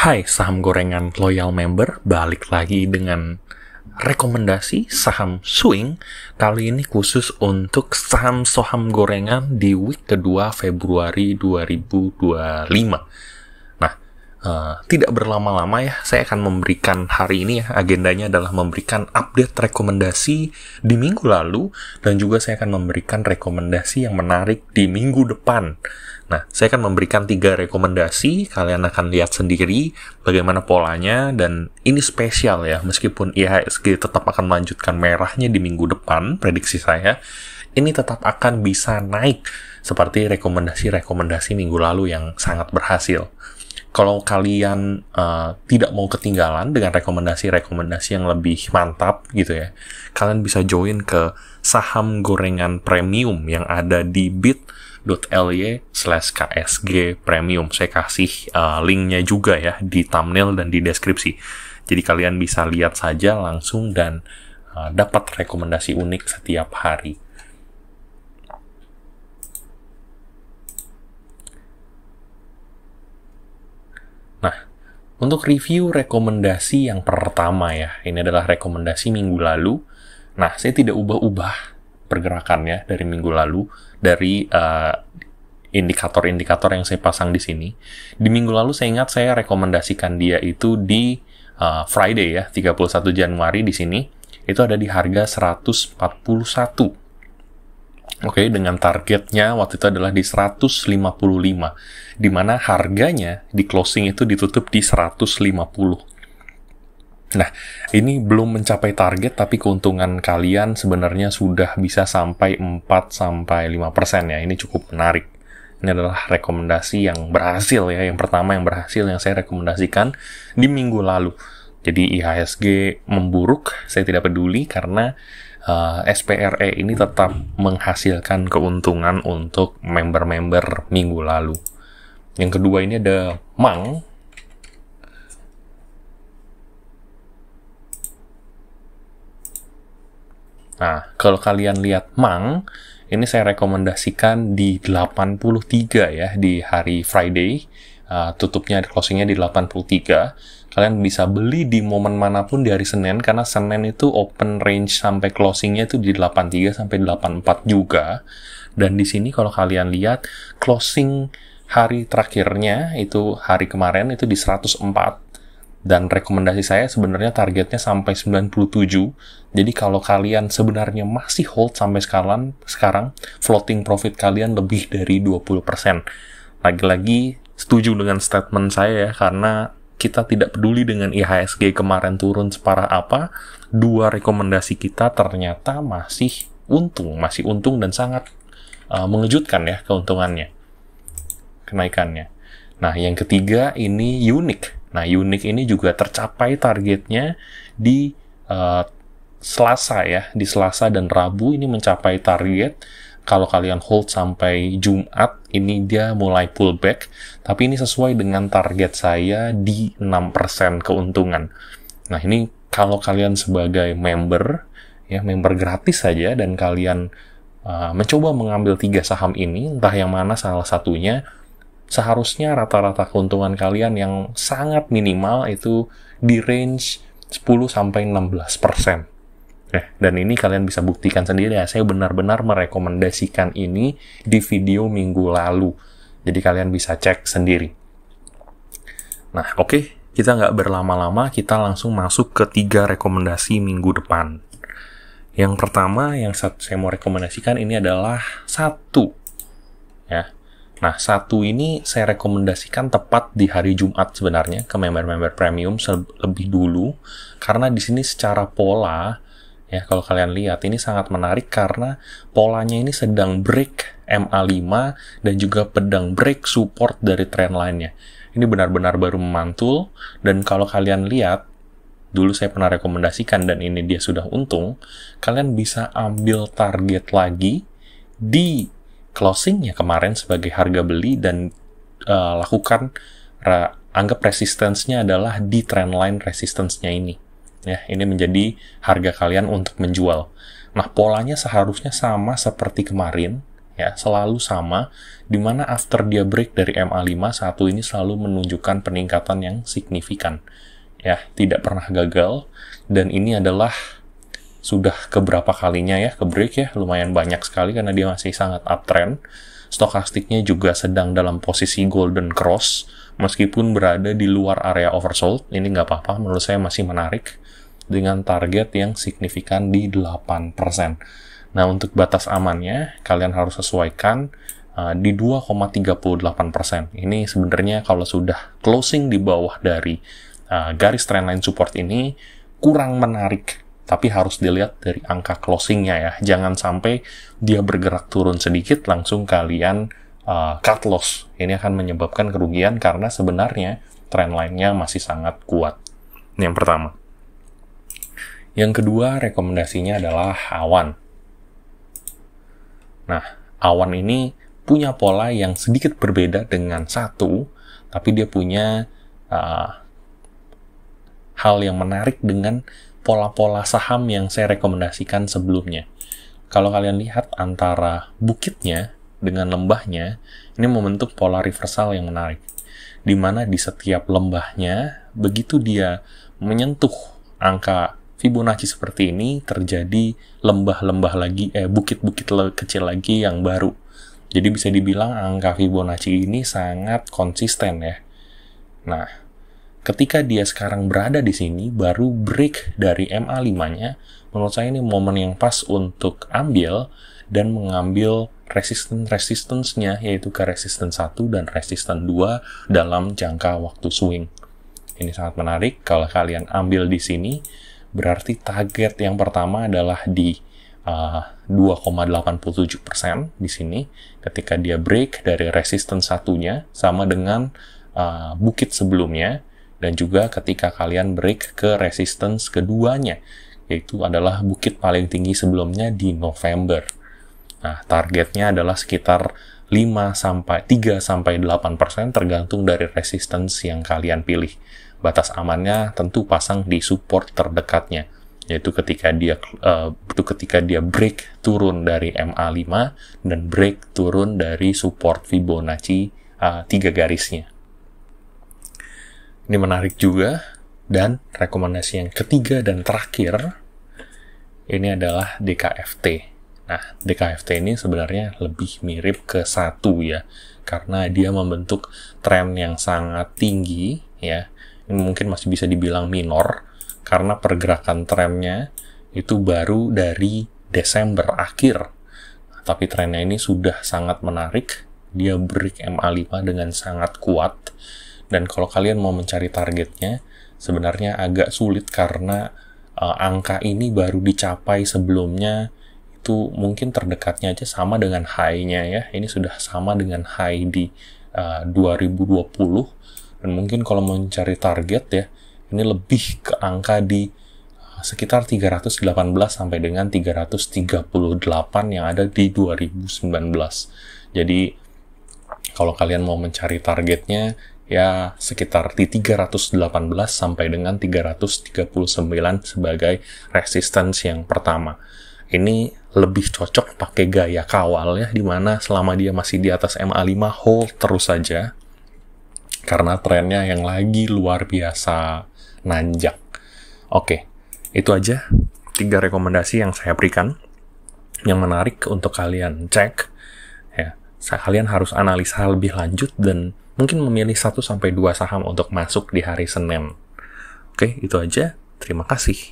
Hai saham gorengan loyal member, balik lagi dengan rekomendasi saham swing. Kali ini khusus untuk saham gorengan di week kedua Februari 2025. Nah, tidak berlama-lama ya, saya akan memberikan hari ini ya, agendanya adalah memberikan update rekomendasi di minggu lalu, dan juga saya akan memberikan rekomendasi yang menarik di minggu depan. Nah, saya akan memberikan 3 rekomendasi, kalian akan lihat sendiri bagaimana polanya, dan ini spesial ya, meskipun IHSG tetap akan melanjutkan merahnya di minggu depan, prediksi saya, ini tetap akan bisa naik, seperti rekomendasi-rekomendasi minggu lalu yang sangat berhasil. Kalau kalian tidak mau ketinggalan dengan rekomendasi-rekomendasi yang lebih mantap gitu ya, kalian bisa join ke saham gorengan premium yang ada di bit.ly/ksg premium. Saya kasih linknya juga ya di thumbnail dan di deskripsi. Jadi kalian bisa lihat saja langsung dan dapat rekomendasi unik setiap hari. Nah, untuk review rekomendasi yang pertama ya, ini adalah rekomendasi minggu lalu. Nah, saya tidak ubah-ubah pergerakannya dari minggu lalu, dari indikator-indikator yang saya pasang di sini. Di minggu lalu saya ingat saya rekomendasikan dia itu di Friday ya, 31 Januari di sini. Itu ada di harga 141. Oke, dengan targetnya waktu itu adalah di 155, di mana harganya di closing itu ditutup di 150. Nah, ini belum mencapai target, tapi keuntungan kalian sebenarnya sudah bisa sampai 4-5% ya. Ini cukup menarik. Ini adalah rekomendasi yang berhasil ya, yang pertama yang berhasil yang saya rekomendasikan di minggu lalu. Jadi IHSG memburuk, saya tidak peduli karena SPRE ini tetap menghasilkan keuntungan untuk member-member minggu lalu. Yang kedua ini ada MANG. Nah, kalau kalian lihat MANG, ini saya rekomendasikan di 83 ya, di hari Friday. Tutupnya, closingnya di 83. Kalian bisa beli di momen manapun di hari Senin, karena Senin itu open range sampai closingnya itu di 83 sampai 84 juga. Dan di sini kalau kalian lihat, closing hari terakhirnya, itu hari kemarin, itu di 104. Dan rekomendasi saya sebenarnya targetnya sampai 97. Jadi kalau kalian sebenarnya masih hold sampai sekarang floating profit kalian lebih dari 20%. Lagi-lagi setuju dengan statement saya ya, karena kita tidak peduli dengan IHSG kemarin turun separah apa, 2 rekomendasi kita ternyata masih untung dan sangat mengejutkan ya keuntungannya, kenaikannya. Nah, yang ketiga ini Unique. Nah, Unique ini juga tercapai targetnya di Selasa ya, di Selasa dan Rabu ini mencapai target. Kalau kalian hold sampai Jumat, ini dia mulai pullback, tapi ini sesuai dengan target saya di 6% keuntungan. Nah, ini kalau kalian sebagai member, ya member gratis saja, dan kalian mencoba mengambil 3 saham ini, entah yang mana salah satunya, seharusnya rata-rata keuntungan kalian yang sangat minimal itu di range 10-16%. Dan ini kalian bisa buktikan sendiri ya, saya benar-benar merekomendasikan ini di video minggu lalu. Jadi kalian bisa cek sendiri. Nah, oke, kita nggak berlama-lama, kita langsung masuk ke 3 rekomendasi minggu depan. Yang pertama yang saya mau rekomendasikan ini adalah 1. Ya. Nah, 1 ini saya rekomendasikan tepat di hari Jumat sebenarnya ke member-member premium lebih dulu, karena di sini secara pola ya, kalau kalian lihat ini sangat menarik karena polanya ini sedang break MA5 dan juga pedang break support dari trendline-nya. Ini benar-benar baru memantul, dan kalau kalian lihat, dulu saya pernah rekomendasikan dan ini dia sudah untung, kalian bisa ambil target lagi di closingnya kemarin sebagai harga beli dan lakukan anggap resistance-nya adalah di trendline resistance-nya ini. Ya, ini menjadi harga kalian untuk menjual. Nah, polanya seharusnya sama seperti kemarin, ya, selalu sama, dimana after dia break dari MA5, satu ini selalu menunjukkan peningkatan yang signifikan. Ya, tidak pernah gagal, dan ini adalah sudah keberapa kalinya ya ke break ya, lumayan banyak sekali karena dia masih sangat uptrend. Stokastiknya juga sedang dalam posisi golden cross, meskipun berada di luar area oversold. Ini nggak apa-apa, menurut saya masih menarik, dengan target yang signifikan di 8%. Nah, untuk batas amannya, kalian harus sesuaikan di 2,38%. Ini sebenarnya kalau sudah closing di bawah dari garis trendline support ini, kurang menarik. Tapi harus dilihat dari angka closingnya ya. Jangan sampai dia bergerak turun sedikit, langsung kalian cut loss. Ini akan menyebabkan kerugian karena sebenarnya trendline-nya masih sangat kuat. Ini yang pertama. Yang kedua, rekomendasinya adalah awan. Nah, awan ini punya pola yang sedikit berbeda dengan satu, tapi dia punya hal yang menarik dengan pola-pola saham yang saya rekomendasikan sebelumnya. Kalau kalian lihat antara bukitnya dengan lembahnya, ini membentuk pola reversal yang menarik. Di mana di setiap lembahnya, begitu dia menyentuh angka Fibonacci seperti ini, terjadi lembah-lembah lagi, bukit-bukit kecil lagi yang baru. Jadi bisa dibilang angka Fibonacci ini sangat konsisten ya. Nah, ketika dia sekarang berada di sini, baru break dari MA5-nya, menurut saya ini momen yang pas untuk ambil dan mengambil resistance-nya, yaitu ke resistance 1 dan resistance 2 dalam jangka waktu swing. Ini sangat menarik. Kalau kalian ambil di sini, berarti target yang pertama adalah di 2,87% di sini. Ketika dia break dari resistance 1-nya, sama dengan bukit sebelumnya, dan juga ketika kalian break ke resistance keduanya, yaitu adalah bukit paling tinggi sebelumnya di November. Nah, targetnya adalah sekitar 3-8% tergantung dari resistance yang kalian pilih. Batas amannya tentu pasang di support terdekatnya, yaitu ketika dia break turun dari MA5 dan break turun dari support Fibonacci 3 garisnya. Ini menarik juga. Dan rekomendasi yang ketiga dan terakhir, ini adalah DKFT. Nah, DKFT ini sebenarnya lebih mirip ke satu ya, karena dia membentuk tren yang sangat tinggi ya. Ini mungkin masih bisa dibilang minor, karena pergerakan trennya itu baru dari Desember akhir. Tapi trennya ini sudah sangat menarik. Dia break MA5 dengan sangat kuat. Dan kalau kalian mau mencari targetnya, sebenarnya agak sulit karena angka ini baru dicapai sebelumnya. Itu mungkin terdekatnya aja sama dengan high-nya ya. Ini sudah sama dengan high di 2020. Dan mungkin kalau mau mencari target ya, ini lebih ke angka di sekitar 318 sampai dengan 338 yang ada di 2019. Jadi kalau kalian mau mencari targetnya, ya sekitar di 318 sampai dengan 339 sebagai resistance yang pertama. Ini lebih cocok pakai gaya kawal ya, dimana selama dia masih di atas MA5 hold terus saja, karena trennya yang lagi luar biasa nanjak. Oke, itu aja 3 rekomendasi yang saya berikan yang menarik untuk kalian cek ya. Kalian harus analisa lebih lanjut dan mungkin memilih 1-2 saham untuk masuk di hari Senin. Oke, itu aja. Terima kasih.